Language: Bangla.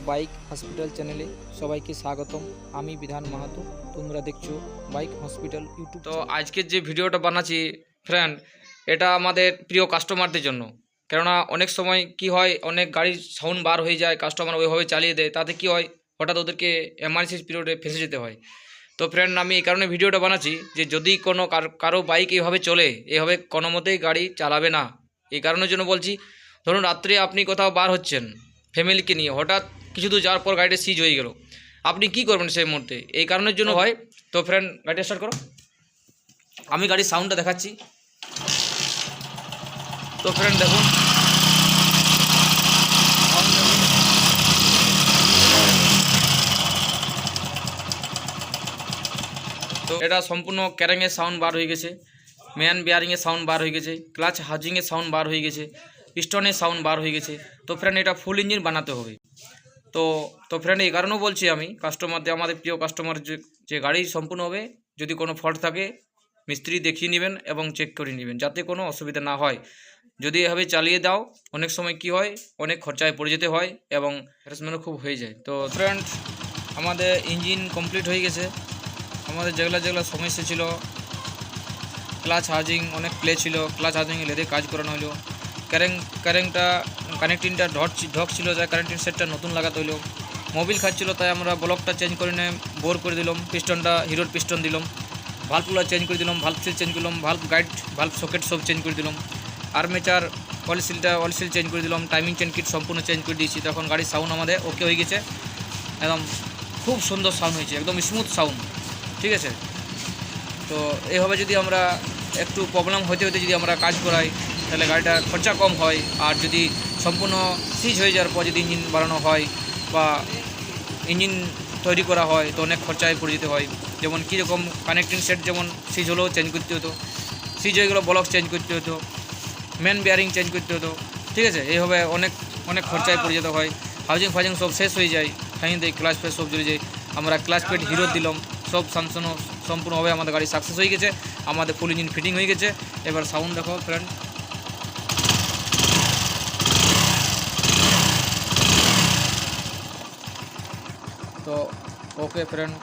বাইক হসপিটাল চ্যানেলে সবাইকে স্বাগতম। আমি বিধান মাহাতো, তোমরা দেখছো বাইক হসপিটাল ইউটিউব। তো আজকের যে ভিডিওটা বানাচ্ছি ফ্রেন্ড, এটা আমাদের প্রিয় কাস্টমারদের জন্য। কেননা অনেক সময় কি হয়, অনেক গাড়ির সাউন্ড বার হয়ে যায়, কাস্টমার ওইভাবে চালিয়ে দেয়, তাতে কি হয় হঠাৎ ওদেরকে এমার্জেন্সি পিরিয়ডে ফেসে যেতে হয়। তো ফ্রেন্ড, আমি এই কারণে ভিডিওটা বানাচ্ছি যে যদি কোনো কারো বাইক এইভাবে চলে, এইভাবে কোনো মতেই গাড়ি চালাবে না। এই কারণের জন্য বলছি, ধরুন রাত্রে আপনি কোথাও বার হচ্ছেন ফ্যামিলিকে নিয়ে, হঠাৎ কিছু দূর যাওয়ার পর গাড়িটা সিজ হয়ে গেল, আপনি কি করবেন সেই মুহূর্তে? এই কারণের জন্য হয়। তো ফ্রেন্ড, গাড়িটা স্টার্ট করো। আমি গাড়ির সাউন্ডটা দেখাচ্ছি। তো ফ্রেন্ড দেখুন, সাউন্ড দেখুন। তো এটা সম্পূর্ণ ক্যারেংয়ের সাউন্ড বার হয়ে গেছে, ম্যান বিয়ারিংয়ের সাউন্ড বার হয়ে গেছে, ক্লাচ হাজিংয়ের সাউন্ড বার হয়ে গেছে, পিস্টনের সাউন্ড বার হয়ে গেছে। তো ফ্রেন্ড, এটা ফুল ইঞ্জিন বানাতে হবে। তো ফ্রেন্ড, এই কারণেও বলছি আমি কাস্টমারদের, আমাদের প্রিয় কাস্টমার, যে গাড়ি সম্পূর্ণ হবে, যদি কোনো ফল্ট থাকে মিস্ত্রি দেখিয়ে নেবেন এবং চেক করে নেবেন, যাতে কোনো অসুবিধা না হয়। যদি এভাবে চালিয়ে দাও, অনেক সময় কি হয়, অনেক খরচায় পড়ে যেতে হয় এবং হ্যারাসমেন্টও খুব হয়ে যায়। তো ফ্রেন্ড, আমাদের ইঞ্জিন কমপ্লিট হয়ে গেছে। আমাদের যেগুলো সমস্যা ছিল, ক্লাচ হার্জিং অনেক প্লে ছিল, ক্লাচ হার্জিং লেদে কাজ করানো হলো। কারেংটা কানেক্টিংটা ঢক ছিল, তাই কানেক্টিং সেটটা নতুন লাগাতে হলো। মোবিল খাচ্ছিল, তাই আমরা ব্লকটা চেঞ্জ করে নিয়ে বোর করে দিলাম, পিস্টনটা হিরোর পিস্টন দিলাম, ভাল্বগুলো চেঞ্জ করে দিলাম, ভাল্ব সিল চেঞ্জ করলাম, ভাল্ব গাইড ভাল্ব সকেট সব চেঞ্জ করে দিলাম, আর্মেচার অয়েল সিল চেঞ্জ করে দিলাম, টাইমিং চেন কিট সম্পূর্ণ চেঞ্জ করে দিয়েছি। তখন গাড়ির সাউন্ড আমাদের ওকে হয়ে গেছে, একদম খুব সুন্দর সাউন্ড হয়েছে, একদম স্মুথ সাউন্ড, ঠিক আছে। তো এইভাবে যদি আমরা একটু প্রবলেম হতে যদি আমরা কাজ করাই, তাহলে গাড়িটার খরচা কম হয়। আর যদি সম্পূর্ণ সিজ হয়ে যাওয়ার পর যদি ইঞ্জিন বাড়ানো হয় বা ইঞ্জিন তৈরি করা হয়, তো অনেক খরচায় পড়ে যেতে হয়। যেমন কীরকম কানেক্টিং সেট যেমন সিজ হলেও চেঞ্জ করতে হতো, সিজ হয়ে গেলেও ব্লক চেঞ্জ করতে হতো, মেন বিয়ারিং চেঞ্জ করতে হতো, ঠিক আছে। এইভাবে অনেক খরচায় পড়ে যেতে হয়। হাউজিং ফাউজিং সব শেষ হয়ে যায়, ফাইন দেয়, ক্লাচ পেড সব জুড়ে যায়। আমরা ক্লাচ পেড হিরো দিলাম, সব সম্পূর্ণভাবে আমাদের গাড়ি সাকসেস হয়ে গেছে, আমাদের ফুল ইঞ্জিন ফিটিং হয়ে গেছে। এবার সাউন্ড দেখো ফ্রেন্ড। তো ওকে ফ্রেন্ড।